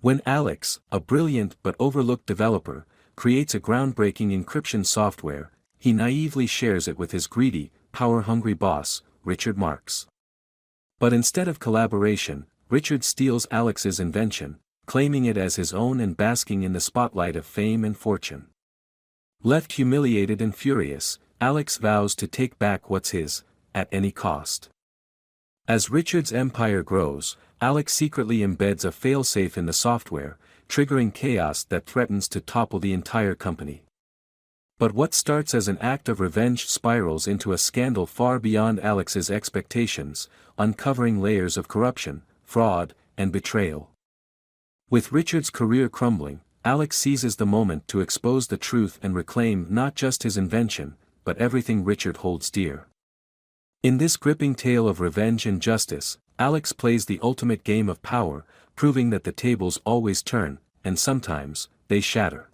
When Alex, a brilliant but overlooked developer, creates a groundbreaking encryption software, he naively shares it with his greedy, power-hungry boss, Richard Marx. But instead of collaboration, Richard steals Alex's invention, claiming it as his own and basking in the spotlight of fame and fortune. Left humiliated and furious, Alex vows to take back what's his, at any cost. As Richard's empire grows, Alex secretly embeds a failsafe in the software, triggering chaos that threatens to topple the entire company. But what starts as an act of revenge spirals into a scandal far beyond Alex's expectations, uncovering layers of corruption, fraud, and betrayal. With Richard's career crumbling, Alex seizes the moment to expose the truth and reclaim not just his invention, but everything Richard holds dear. In this gripping tale of revenge and justice, Alex plays the ultimate game of power, proving that the tables always turn, and sometimes, they shatter.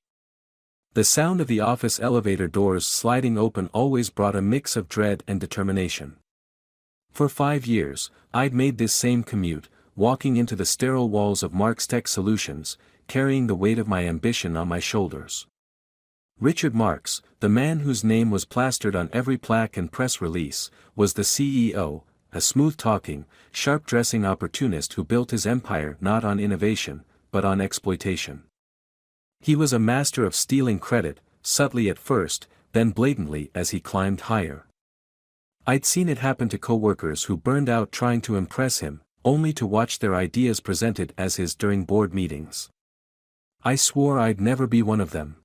The sound of the office elevator doors sliding open always brought a mix of dread and determination. For 5 years, I'd made this same commute, walking into the sterile walls of Marx Tech Solutions, carrying the weight of my ambition on my shoulders. Richard Marx, the man whose name was plastered on every plaque and press release, was the CEO, a smooth-talking, sharp-dressing opportunist who built his empire not on innovation, but on exploitation. He was a master of stealing credit, subtly at first, then blatantly as he climbed higher. I'd seen it happen to co-workers who burned out trying to impress him, only to watch their ideas presented as his during board meetings. I swore I'd never be one of them.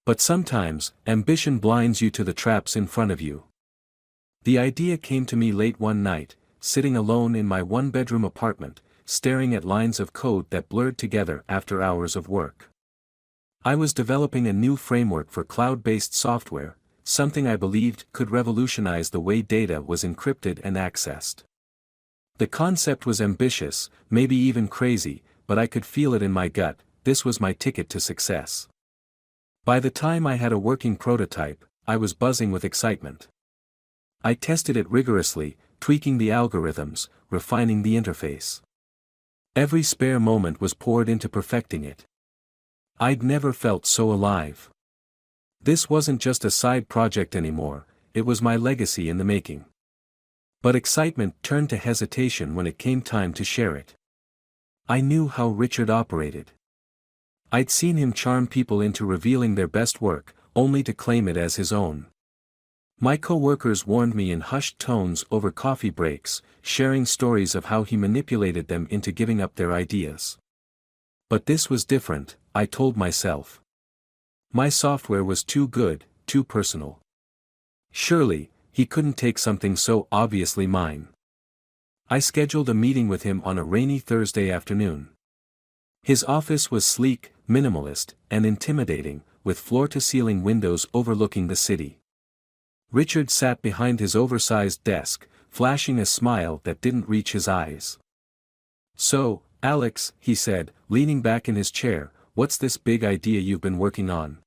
But sometimes, ambition blinds you to the traps in front of you. The idea came to me late one night, sitting alone in my one-bedroom apartment, staring at lines of code that blurred together after hours of work. I was developing a new framework for cloud-based software, something I believed could revolutionize the way data was encrypted and accessed. The concept was ambitious, maybe even crazy, but I could feel it in my gut. This was my ticket to success. By the time I had a working prototype, I was buzzing with excitement. I tested it rigorously, tweaking the algorithms, refining the interface. Every spare moment was poured into perfecting it. I'd never felt so alive. This wasn't just a side project anymore, it was my legacy in the making. But excitement turned to hesitation when it came time to share it. I knew how Richard operated. I'd seen him charm people into revealing their best work, only to claim it as his own. My co-workers warned me in hushed tones over coffee breaks, sharing stories of how he manipulated them into giving up their ideas. But this was different, I told myself. My software was too good, too personal. Surely, he couldn't take something so obviously mine. I scheduled a meeting with him on a rainy Thursday afternoon. His office was sleek, minimalist, and intimidating, with floor-to-ceiling windows overlooking the city. Richard sat behind his oversized desk, flashing a smile that didn't reach his eyes. "So, Alex," he said, leaning back in his chair, "what's this big idea you've been working on?"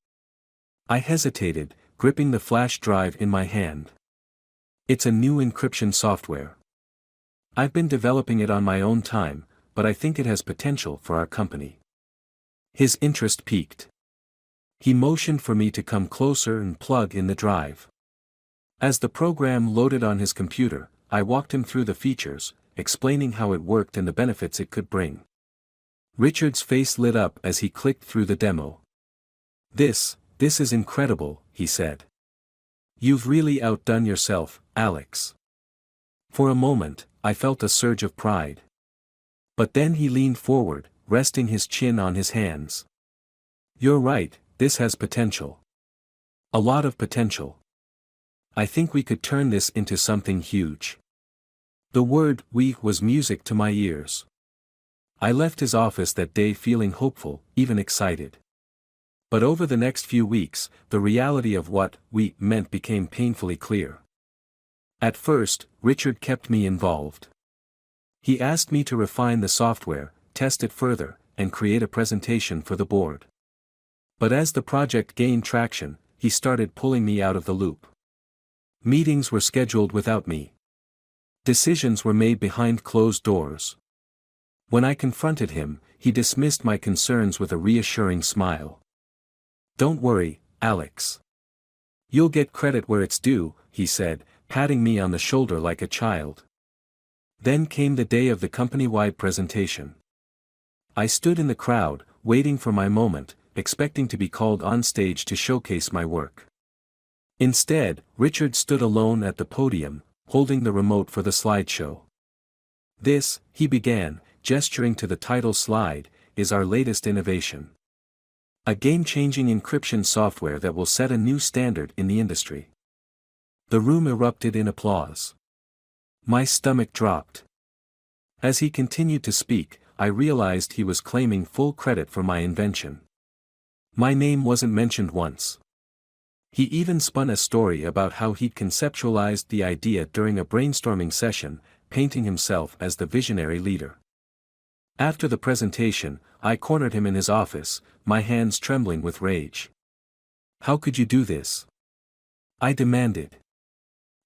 I hesitated, gripping the flash drive in my hand. "It's a new encryption software. I've been developing it on my own time, but I think it has potential for our company." His interest piqued. He motioned for me to come closer and plug in the drive. As the program loaded on his computer, I walked him through the features, explaining how it worked and the benefits it could bring. Richard's face lit up as he clicked through the demo. This is incredible," he said. "You've really outdone yourself, Alex." For a moment, I felt a surge of pride. But then he leaned forward, resting his chin on his hands. "You're right, this has potential. A lot of potential. I think we could turn this into something huge." The word "we" was music to my ears. I left his office that day feeling hopeful, even excited. But over the next few weeks, the reality of what "we" meant became painfully clear. At first, Richard kept me involved. He asked me to refine the software, test it further, and create a presentation for the board. But as the project gained traction, he started pulling me out of the loop. Meetings were scheduled without me. Decisions were made behind closed doors. When I confronted him, he dismissed my concerns with a reassuring smile. "Don't worry, Alex. You'll get credit where it's due," he said, patting me on the shoulder like a child. Then came the day of the company-wide presentation. I stood in the crowd, waiting for my moment, expecting to be called on stage to showcase my work. Instead, Richard stood alone at the podium, holding the remote for the slideshow. "This," he began, gesturing to the title slide, "is our latest innovation. A game-changing encryption software that will set a new standard in the industry." The room erupted in applause. My stomach dropped. As he continued to speak, I realized he was claiming full credit for my invention. My name wasn't mentioned once. He even spun a story about how he'd conceptualized the idea during a brainstorming session, painting himself as the visionary leader. After the presentation, I cornered him in his office, my hands trembling with rage. "How could you do this?" I demanded.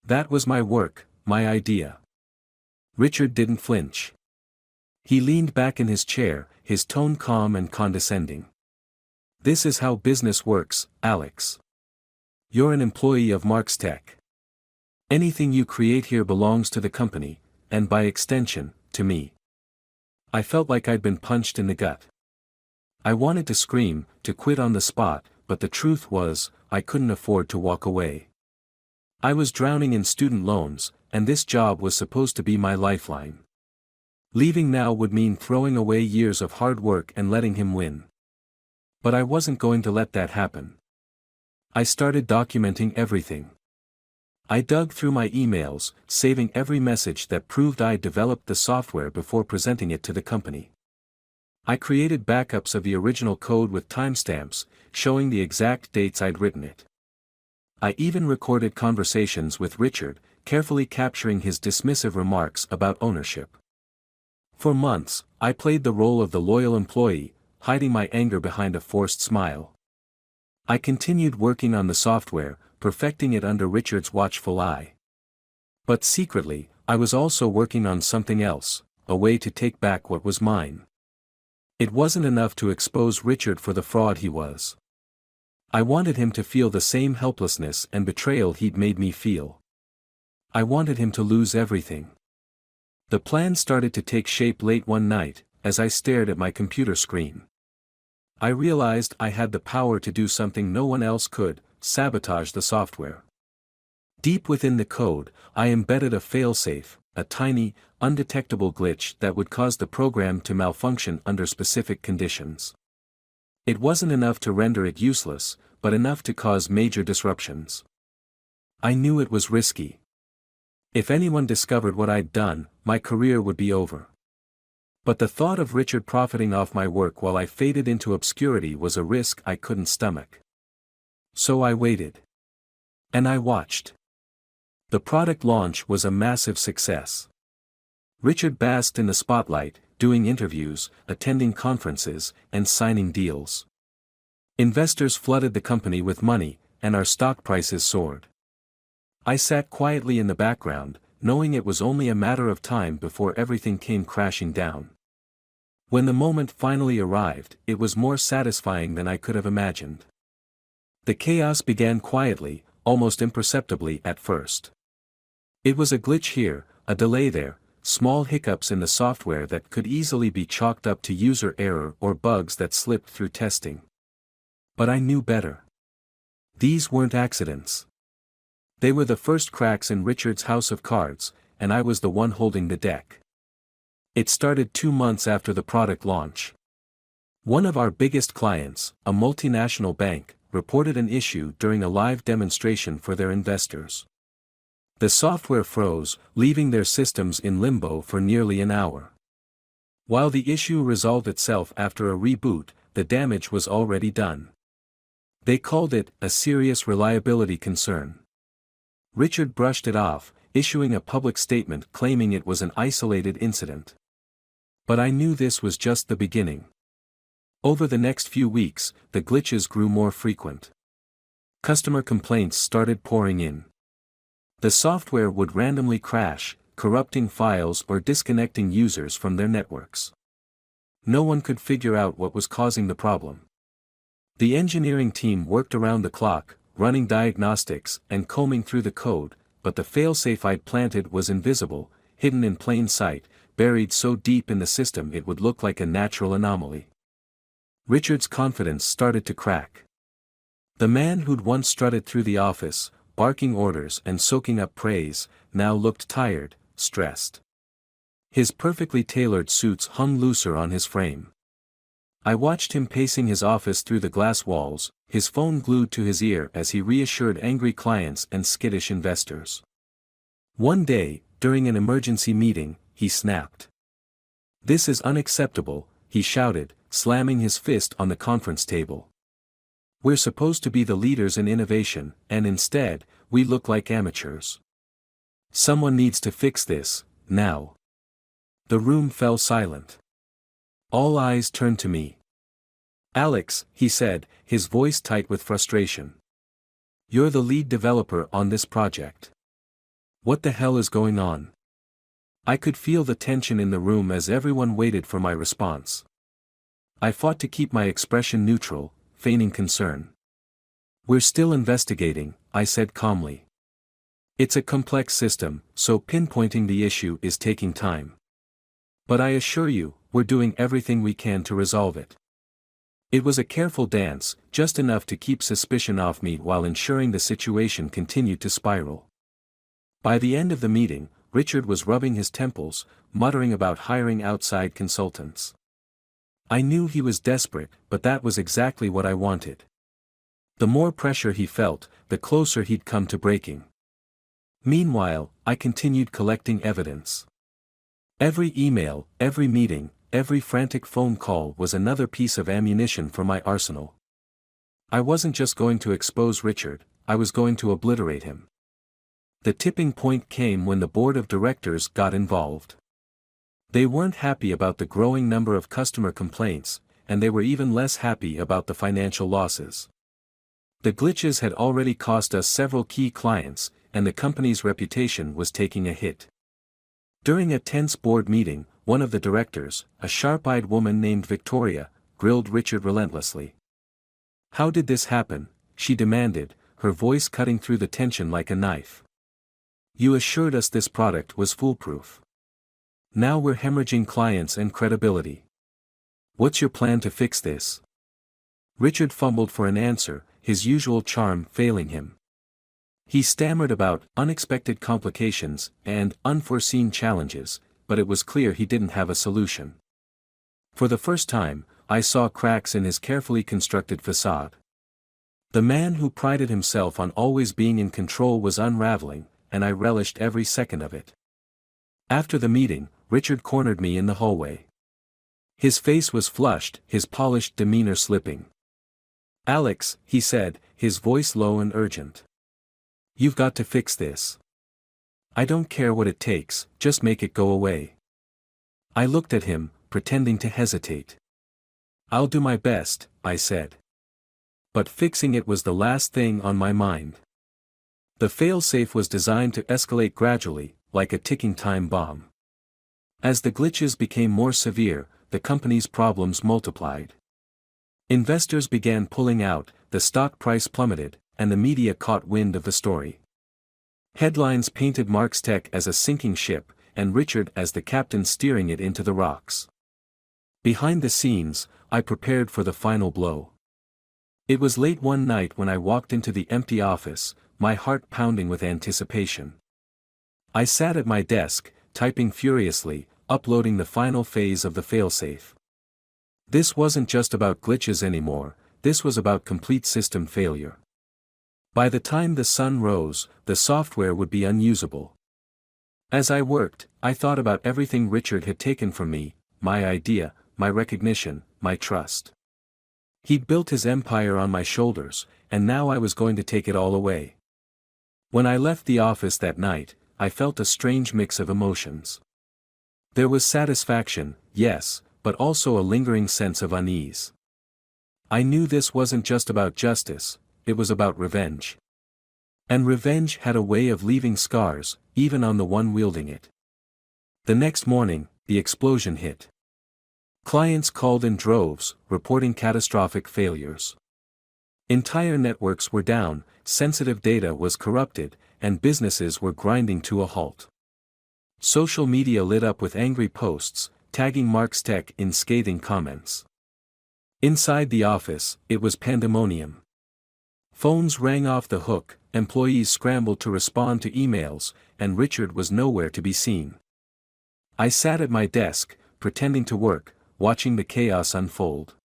"That was my work, my idea." Richard didn't flinch. He leaned back in his chair, his tone calm and condescending. "This is how business works, Alex. You're an employee of Marks Tech. Anything you create here belongs to the company, and by extension, to me." I felt like I'd been punched in the gut. I wanted to scream, to quit on the spot, but the truth was, I couldn't afford to walk away. I was drowning in student loans, and this job was supposed to be my lifeline. Leaving now would mean throwing away years of hard work and letting him win. But I wasn't going to let that happen. I started documenting everything. I dug through my emails, saving every message that proved I'd developed the software before presenting it to the company. I created backups of the original code with timestamps, showing the exact dates I'd written it. I even recorded conversations with Richard, carefully capturing his dismissive remarks about ownership. For months, I played the role of the loyal employee, hiding my anger behind a forced smile. I continued working on the software, perfecting it under Richard's watchful eye. But secretly, I was also working on something else, a way to take back what was mine. It wasn't enough to expose Richard for the fraud he was. I wanted him to feel the same helplessness and betrayal he'd made me feel. I wanted him to lose everything. The plan started to take shape late one night, as I stared at my computer screen. I realized I had the power to do something no one else could: sabotage the software. Deep within the code, I embedded a failsafe, a tiny, undetectable glitch that would cause the program to malfunction under specific conditions. It wasn't enough to render it useless, but enough to cause major disruptions. I knew it was risky. If anyone discovered what I'd done, my career would be over. But the thought of Richard profiting off my work while I faded into obscurity was a risk I couldn't stomach. So I waited. And I watched. The product launch was a massive success. Richard basked in the spotlight, doing interviews, attending conferences, and signing deals. Investors flooded the company with money, and our stock prices soared. I sat quietly in the background, knowing it was only a matter of time before everything came crashing down. When the moment finally arrived, it was more satisfying than I could have imagined. The chaos began quietly, almost imperceptibly at first. It was a glitch here, a delay there, small hiccups in the software that could easily be chalked up to user error or bugs that slipped through testing. But I knew better. These weren't accidents. They were the first cracks in Richard's house of cards, and I was the one holding the deck. It started 2 months after the product launch. One of our biggest clients, a multinational bank, reported an issue during a live demonstration for their investors. The software froze, leaving their systems in limbo for nearly an hour. While the issue resolved itself after a reboot, the damage was already done. They called it a serious reliability concern. Richard brushed it off, issuing a public statement claiming it was an isolated incident. But I knew this was just the beginning. Over the next few weeks, the glitches grew more frequent. Customer complaints started pouring in. The software would randomly crash, corrupting files or disconnecting users from their networks. No one could figure out what was causing the problem. The engineering team worked around the clock, running diagnostics and combing through the code, but the failsafe I'd planted was invisible, hidden in plain sight, buried so deep in the system it would look like a natural anomaly. Richard's confidence started to crack. The man who'd once strutted through the office, barking orders and soaking up praise, now looked tired, stressed. His perfectly tailored suits hung looser on his frame. I watched him pacing his office through the glass walls, his phone glued to his ear as he reassured angry clients and skittish investors. One day, during an emergency meeting, he snapped. "This is unacceptable," he shouted, slamming his fist on the conference table. "We're supposed to be the leaders in innovation, and instead, we look like amateurs. Someone needs to fix this, now." The room fell silent. All eyes turned to me. "Alex," he said, his voice tight with frustration. "You're the lead developer on this project. What the hell is going on?" I could feel the tension in the room as everyone waited for my response. I fought to keep my expression neutral, feigning concern. "We're still investigating," I said calmly. "It's a complex system, so pinpointing the issue is taking time. But I assure you, we're doing everything we can to resolve it." It was a careful dance, just enough to keep suspicion off me while ensuring the situation continued to spiral. By the end of the meeting, Richard was rubbing his temples, muttering about hiring outside consultants. I knew he was desperate, but that was exactly what I wanted. The more pressure he felt, the closer he'd come to breaking. Meanwhile, I continued collecting evidence. Every email, every meeting, every frantic phone call was another piece of ammunition for my arsenal. I wasn't just going to expose Richard, I was going to obliterate him. The tipping point came when the board of directors got involved. They weren't happy about the growing number of customer complaints, and they were even less happy about the financial losses. The glitches had already cost us several key clients, and the company's reputation was taking a hit. During a tense board meeting, one of the directors, a sharp-eyed woman named Victoria, grilled Richard relentlessly. "How did this happen?" she demanded, her voice cutting through the tension like a knife. "You assured us this product was foolproof. Now we're hemorrhaging clients and credibility. What's your plan to fix this?" Richard fumbled for an answer, his usual charm failing him. He stammered about unexpected complications and unforeseen challenges, but it was clear he didn't have a solution. For the first time, I saw cracks in his carefully constructed facade. The man who prided himself on always being in control was unraveling, and I relished every second of it. After the meeting, Richard cornered me in the hallway. His face was flushed, his polished demeanor slipping. "Alex," he said, his voice low and urgent. "You've got to fix this. I don't care what it takes, just make it go away." I looked at him, pretending to hesitate. "I'll do my best," I said. But fixing it was the last thing on my mind. The failsafe was designed to escalate gradually, like a ticking time bomb. As the glitches became more severe, the company's problems multiplied. Investors began pulling out, the stock price plummeted, and the media caught wind of the story. Headlines painted Marx Tech as a sinking ship, and Richard as the captain steering it into the rocks. Behind the scenes, I prepared for the final blow. It was late one night when I walked into the empty office, my heart pounding with anticipation. I sat at my desk, typing furiously, uploading the final phase of the failsafe. This wasn't just about glitches anymore, this was about complete system failure. By the time the sun rose, the software would be unusable. As I worked, I thought about everything Richard had taken from me, my idea, my recognition, my trust. He'd built his empire on my shoulders, and now I was going to take it all away. When I left the office that night, I felt a strange mix of emotions. There was satisfaction, yes, but also a lingering sense of unease. I knew this wasn't just about justice, it was about revenge. And revenge had a way of leaving scars, even on the one wielding it. The next morning, the explosion hit. Clients called in droves, reporting catastrophic failures. Entire networks were down, sensitive data was corrupted, and businesses were grinding to a halt. Social media lit up with angry posts, tagging Mark's Tech in scathing comments. Inside the office, it was pandemonium. Phones rang off the hook, employees scrambled to respond to emails, and Richard was nowhere to be seen. I sat at my desk, pretending to work, watching the chaos unfold.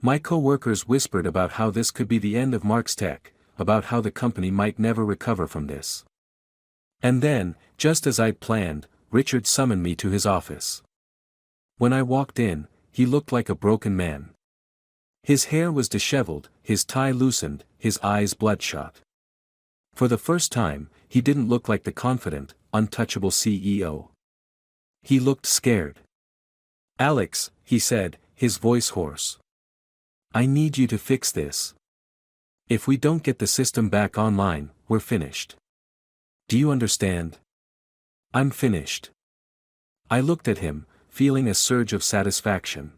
My co-workers whispered about how this could be the end of Mark's Tech, about how the company might never recover from this. And then, just as I'd planned, Richard summoned me to his office. When I walked in, he looked like a broken man. His hair was disheveled, his tie loosened, his eyes bloodshot. For the first time, he didn't look like the confident, untouchable CEO. He looked scared. "Alex," he said, his voice hoarse. "I need you to fix this. If we don't get the system back online, we're finished. Do you understand?" "I'm finished." I looked at him, feeling a surge of satisfaction.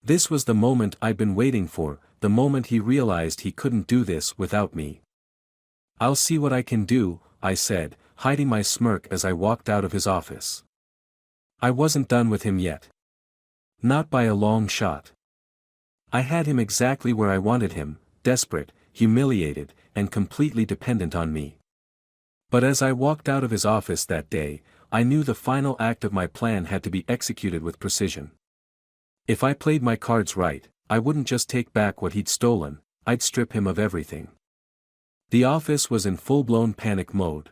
This was the moment I'd been waiting for, the moment he realized he couldn't do this without me. "I'll see what I can do," I said, hiding my smirk as I walked out of his office. I wasn't done with him yet. Not by a long shot. I had him exactly where I wanted him, desperate, humiliated, and completely dependent on me. But as I walked out of his office that day, I knew the final act of my plan had to be executed with precision. If I played my cards right, I wouldn't just take back what he'd stolen, I'd strip him of everything. The office was in full-blown panic mode.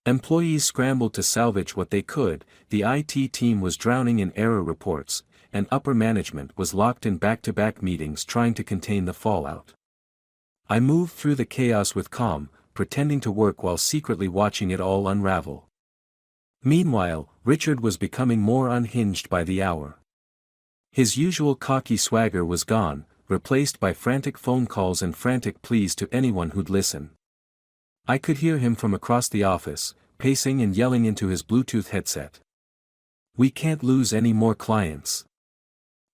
Employees scrambled to salvage what they could, the IT team was drowning in error reports, and upper management was locked in back-to-back meetings trying to contain the fallout. I moved through the chaos with calm, pretending to work while secretly watching it all unravel. Meanwhile, Richard was becoming more unhinged by the hour. His usual cocky swagger was gone, replaced by frantic phone calls and frantic pleas to anyone who'd listen. I could hear him from across the office, pacing and yelling into his Bluetooth headset. "We can't lose any more clients.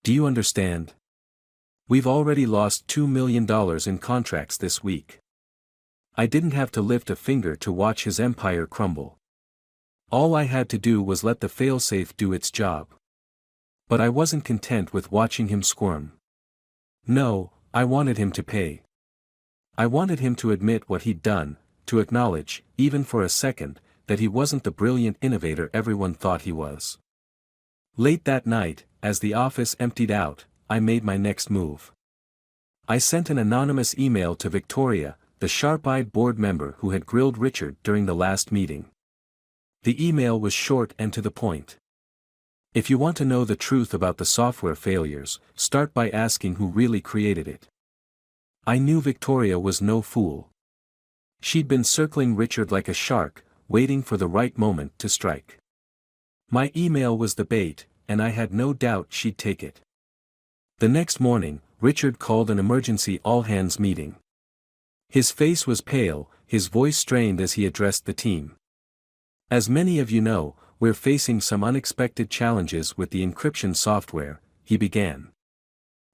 Do you understand? We've already lost $2 million in contracts this week." I didn't have to lift a finger to watch his empire crumble. All I had to do was let the failsafe do its job. But I wasn't content with watching him squirm. No, I wanted him to pay. I wanted him to admit what he'd done, to acknowledge, even for a second, that he wasn't the brilliant innovator everyone thought he was. Late that night, as the office emptied out, I made my next move. I sent an anonymous email to Victoria, the sharp-eyed board member who had grilled Richard during the last meeting. The email was short and to the point. "If you want to know the truth about the software failures, start by asking who really created it." I knew Victoria was no fool. She'd been circling Richard like a shark, waiting for the right moment to strike. My email was the bait, and I had no doubt she'd take it. The next morning, Richard called an emergency all-hands meeting. His face was pale, his voice strained as he addressed the team. "As many of you know, we're facing some unexpected challenges with the encryption software," he began.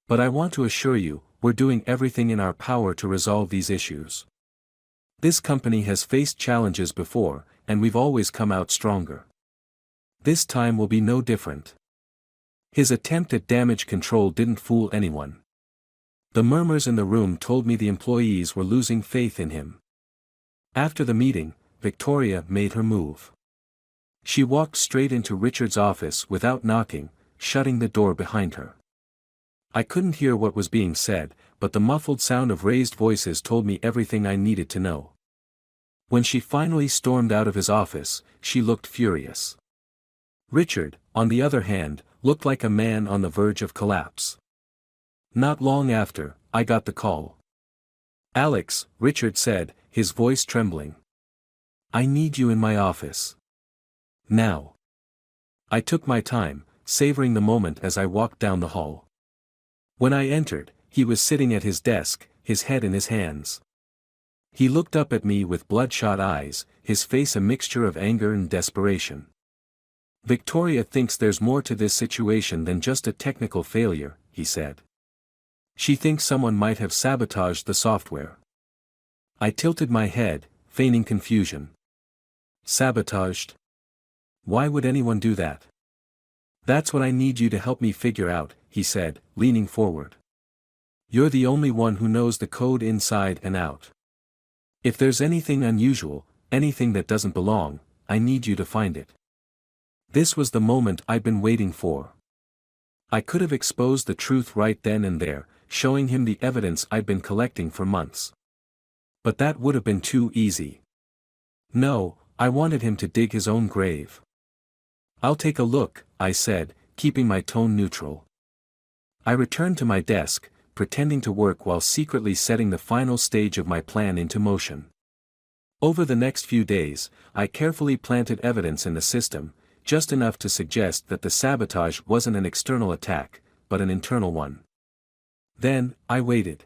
"But I want to assure you, we're doing everything in our power to resolve these issues. This company has faced challenges before, and we've always come out stronger. This time will be no different." His attempt at damage control didn't fool anyone. The murmurs in the room told me the employees were losing faith in him. After the meeting, Victoria made her move. She walked straight into Richard's office without knocking, shutting the door behind her. I couldn't hear what was being said, but the muffled sound of raised voices told me everything I needed to know. When she finally stormed out of his office, she looked furious. Richard, on the other hand, looked like a man on the verge of collapse. Not long after, I got the call. "Alex," Richard said, his voice trembling. "I need you in my office. Now." I took my time, savoring the moment as I walked down the hall. When I entered, he was sitting at his desk, his head in his hands. He looked up at me with bloodshot eyes, his face a mixture of anger and desperation. Victoria thinks there's more to this situation than just a technical failure, he said. She thinks someone might have sabotaged the software. I tilted my head, feigning confusion. Sabotaged? Why would anyone do that? That's what I need you to help me figure out, he said, leaning forward. You're the only one who knows the code inside and out. If there's anything unusual, anything that doesn't belong, I need you to find it. This was the moment I'd been waiting for. I could have exposed the truth right then and there, showing him the evidence I'd been collecting for months. But that would have been too easy. No, I wanted him to dig his own grave. I'll take a look, I said, keeping my tone neutral. I returned to my desk, pretending to work while secretly setting the final stage of my plan into motion. Over the next few days, I carefully planted evidence in the system, just enough to suggest that the sabotage wasn't an external attack, but an internal one. Then, I waited.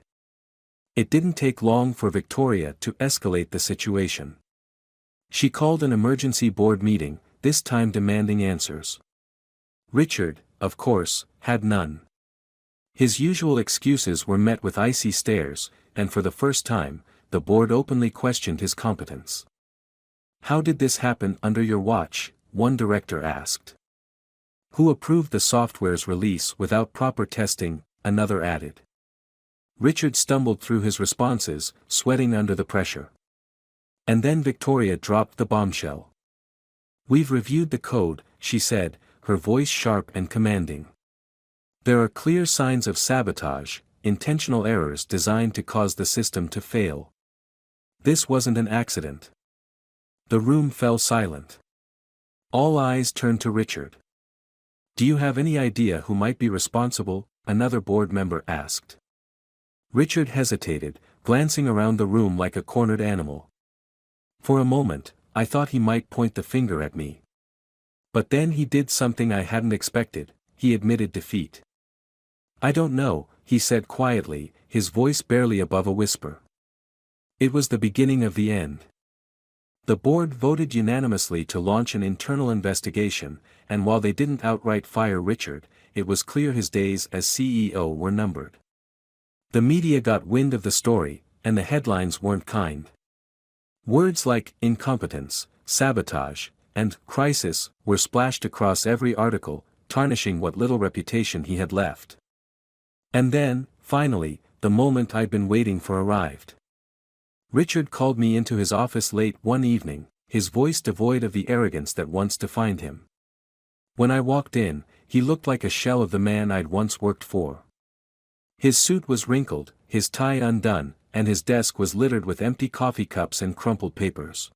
It didn't take long for Victoria to escalate the situation. She called an emergency board meeting, this time demanding answers. Richard, of course, had none. His usual excuses were met with icy stares, and for the first time, the board openly questioned his competence. How did this happen under your watch? One director asked. Who approved the software's release without proper testing? Another added. Richard stumbled through his responses, sweating under the pressure. And then Victoria dropped the bombshell. We've reviewed the code, she said, her voice sharp and commanding. There are clear signs of sabotage, intentional errors designed to cause the system to fail. This wasn't an accident. The room fell silent. All eyes turned to Richard. Do you have any idea who might be responsible? Another board member asked. Richard hesitated, glancing around the room like a cornered animal. For a moment, I thought he might point the finger at me. But then he did something I hadn't expected, he admitted defeat. I don't know, he said quietly, his voice barely above a whisper. It was the beginning of the end. The board voted unanimously to launch an internal investigation, and while they didn't outright fire Richard, it was clear his days as CEO were numbered. The media got wind of the story, and the headlines weren't kind. Words like incompetence, sabotage, and crisis were splashed across every article, tarnishing what little reputation he had left. And then, finally, the moment I'd been waiting for arrived. Richard called me into his office late one evening, his voice devoid of the arrogance that once defined him. When I walked in, he looked like a shell of the man I'd once worked for. His suit was wrinkled, his tie undone, and his desk was littered with empty coffee cups and crumpled papers.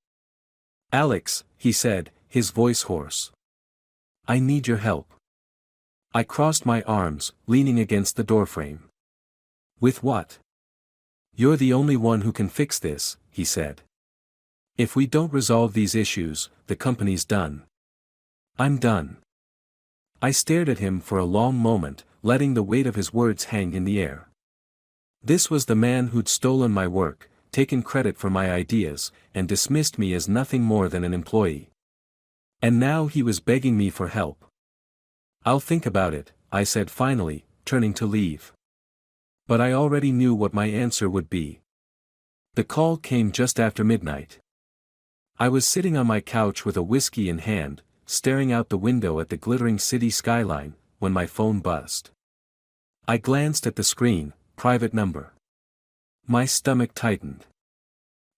Alex, he said, his voice hoarse. I need your help. I crossed my arms, leaning against the doorframe. With what? You're the only one who can fix this, he said. If we don't resolve these issues, the company's done. I'm done. I stared at him for a long moment, letting the weight of his words hang in the air. This was the man who'd stolen my work, taken credit for my ideas, and dismissed me as nothing more than an employee. And now he was begging me for help. I'll think about it, I said finally, turning to leave. But I already knew what my answer would be. The call came just after midnight. I was sitting on my couch with a whiskey in hand, staring out the window at the glittering city skyline, when my phone buzzed. I glanced at the screen, private number. My stomach tightened.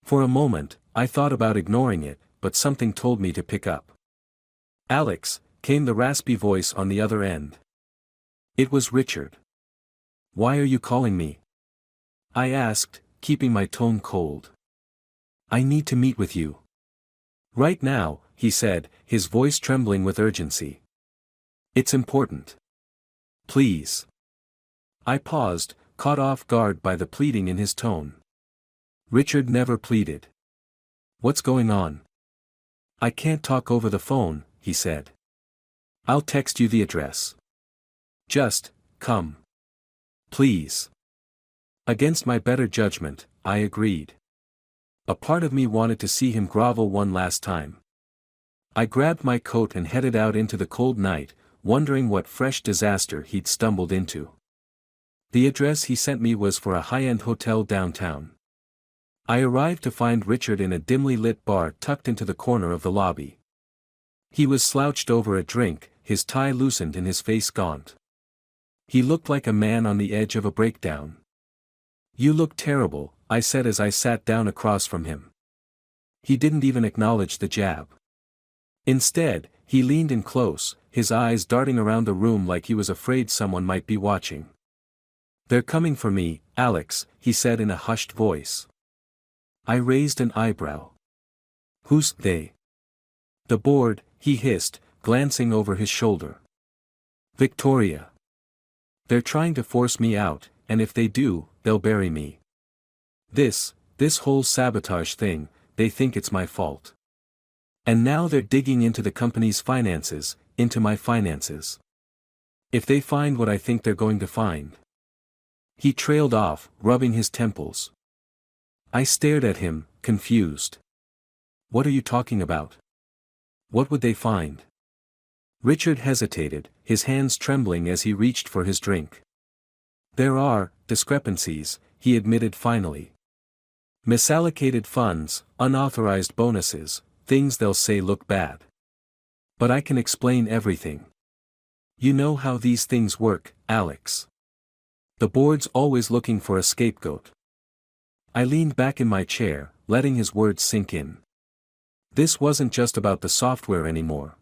For a moment, I thought about ignoring it, but something told me to pick up. Alex, came the raspy voice on the other end. It was Richard. Why are you calling me? I asked, keeping my tone cold. I need to meet with you. Right now, he said, his voice trembling with urgency. It's important. Please. I paused, caught off guard by the pleading in his tone. Richard never pleaded. What's going on? I can't talk over the phone, he said. I'll text you the address. Just, come. Please. Against my better judgment, I agreed. A part of me wanted to see him grovel one last time. I grabbed my coat and headed out into the cold night, wondering what fresh disaster he'd stumbled into. The address he sent me was for a high-end hotel downtown. I arrived to find Richard in a dimly lit bar tucked into the corner of the lobby. He was slouched over a drink, his tie loosened and his face gaunt. He looked like a man on the edge of a breakdown. "You look terrible," I said as I sat down across from him. He didn't even acknowledge the jab. Instead, he leaned in close, his eyes darting around the room like he was afraid someone might be watching. "They're coming for me, Alex," he said in a hushed voice. I raised an eyebrow. "Who's they?" "The board," he hissed, glancing over his shoulder. "Victoria. They're trying to force me out, and if they do, they'll bury me. This whole sabotage thing, they think it's my fault. And now they're digging into the company's finances, into my finances. If they find what I think they're going to find." He trailed off, rubbing his temples. I stared at him, confused. "What are you talking about? What would they find?" Richard hesitated, his hands trembling as he reached for his drink. "There are discrepancies," he admitted finally. "Misallocated funds, unauthorized bonuses, things they'll say look bad. But I can explain everything. You know how these things work, Alex. The board's always looking for a scapegoat." I leaned back in my chair, letting his words sink in. This wasn't just about the software anymore.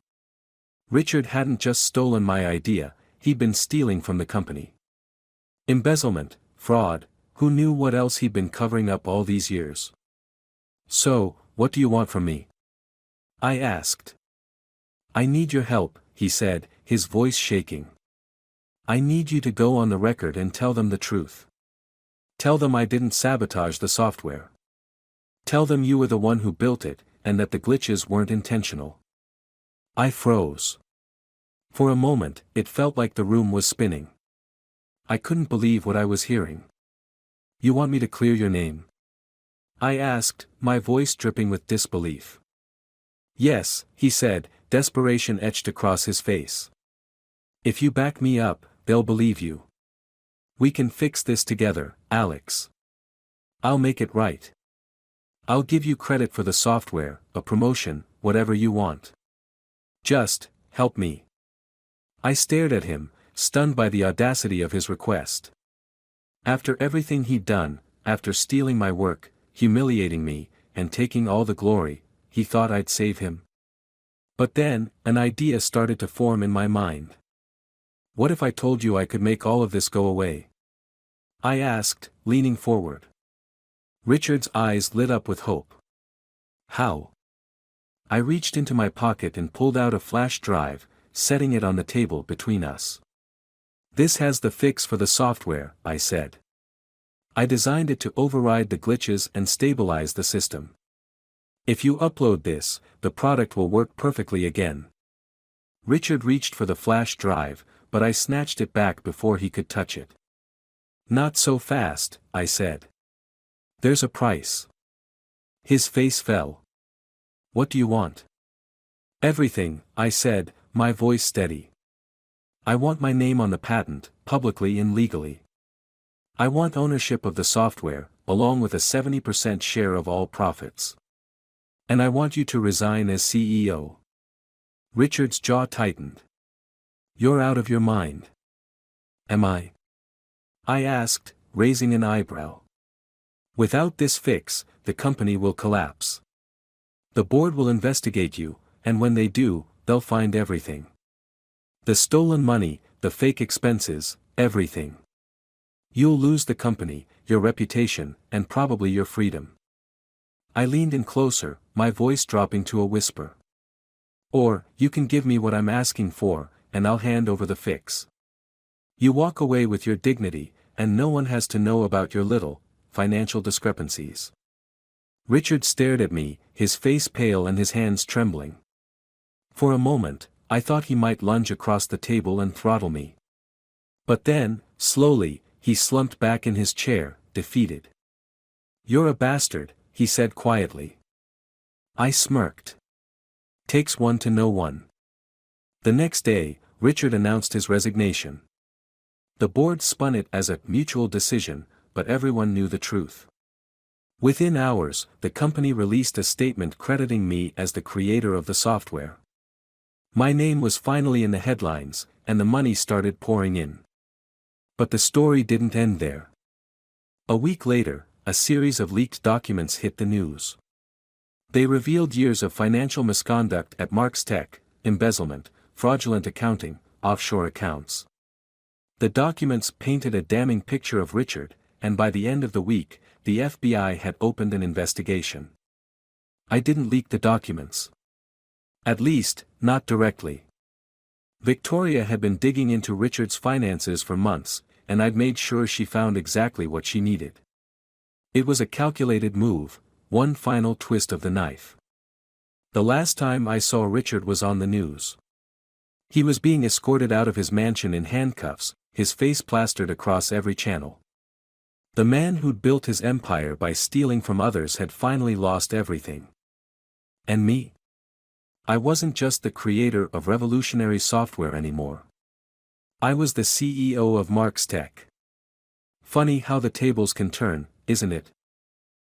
Richard hadn't just stolen my idea, he'd been stealing from the company. Embezzlement, fraud, who knew what else he'd been covering up all these years? "So, what do you want from me?" I asked. "I need your help," he said, his voice shaking. "I need you to go on the record and tell them the truth. Tell them I didn't sabotage the software. Tell them you were the one who built it, and that the glitches weren't intentional." I froze. For a moment, it felt like the room was spinning. I couldn't believe what I was hearing. "You want me to clear your name?" I asked, my voice dripping with disbelief. "Yes," he said, desperation etched across his face. "If you back me up, they'll believe you. We can fix this together, Alex. I'll make it right. I'll give you credit for the software, a promotion, whatever you want. Just, help me." I stared at him, stunned by the audacity of his request. After everything he'd done, after stealing my work, humiliating me, and taking all the glory, he thought I'd save him. But then, an idea started to form in my mind. "What if I told you I could make all of this go away?" I asked, leaning forward. Richard's eyes lit up with hope. "How?" I reached into my pocket and pulled out a flash drive, setting it on the table between us. "This has the fix for the software," I said. "I designed it to override the glitches and stabilize the system. If you upload this, the product will work perfectly again." Richard reached for the flash drive, but I snatched it back before he could touch it. "Not so fast," I said. "There's a price." His face fell. "What do you want?" "Everything," I said, my voice steady. "I want my name on the patent, publicly and legally. I want ownership of the software, along with a 70% share of all profits. And I want you to resign as CEO." Richard's jaw tightened. "You're out of your mind." "Am I?" I asked, raising an eyebrow. "Without this fix, the company will collapse. The board will investigate you, and when they do, they'll find everything. The stolen money, the fake expenses, everything. You'll lose the company, your reputation, and probably your freedom." I leaned in closer, my voice dropping to a whisper. "Or, you can give me what I'm asking for, and I'll hand over the fix. You walk away with your dignity, and no one has to know about your little, financial discrepancies." Richard stared at me, his face pale and his hands trembling. For a moment, I thought he might lunge across the table and throttle me. But then, slowly, he slumped back in his chair, defeated. "You're a bastard," he said quietly. I smirked. Takes one to know one. The next day, Richard announced his resignation. The board spun it as a mutual decision, but everyone knew the truth. Within hours, the company released a statement crediting me as the creator of the software. My name was finally in the headlines, and the money started pouring in. But the story didn't end there. A week later, a series of leaked documents hit the news. They revealed years of financial misconduct at Marks Tech, embezzlement, fraudulent accounting, offshore accounts. The documents painted a damning picture of Richard, and by the end of the week, the FBI had opened an investigation. I didn't leak the documents. At least, not directly. Victoria had been digging into Richard's finances for months, and I'd made sure she found exactly what she needed. It was a calculated move, one final twist of the knife. The last time I saw Richard was on the news. He was being escorted out of his mansion in handcuffs, his face plastered across every channel. The man who'd built his empire by stealing from others had finally lost everything. And me? I wasn't just the creator of revolutionary software anymore. I was the CEO of Marks Tech. Funny how the tables can turn, isn't it?